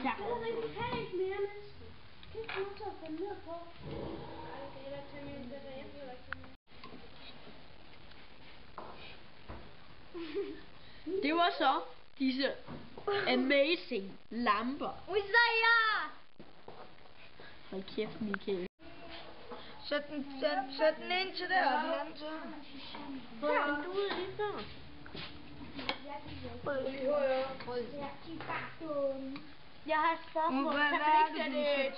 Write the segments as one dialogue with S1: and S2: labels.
S1: Jeg kan ikke mere, næsten. Det er kun så at finde ned på. Det var så disse amazing lamper. Hold kæft, Michael.
S2: Sæt den ind til der, og den anden til her.
S1: Ja, du er lige før. Jeg har et spørgsmål. Kan man ikke sætte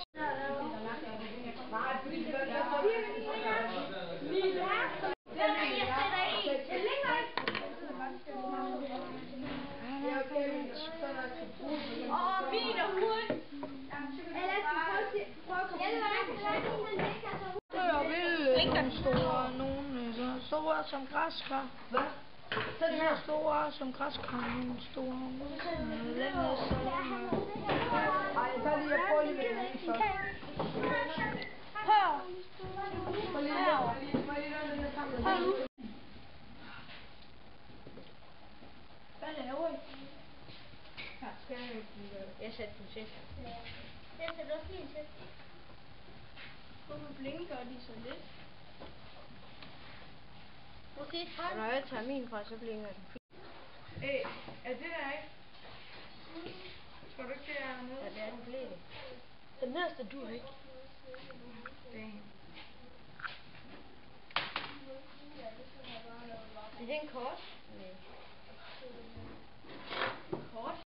S2: Nogle store som græskar. Hvad? Store som græskar, nogle store længere som ej, så lige jeg prøver lige med den anden så.
S1: Hvad laver I?
S2: Jeg sætter den til.
S1: Jeg sætter også lige en til. Hvorfor blinker de så lidt? Okay, tak.
S2: Når jeg tager min fra, så blinker den.
S3: Er det der ikke? Tror du ikke, det er noget?
S2: Ja, det er den blæde.
S1: Den nederste du ikke.
S2: Er det en kort? Nej.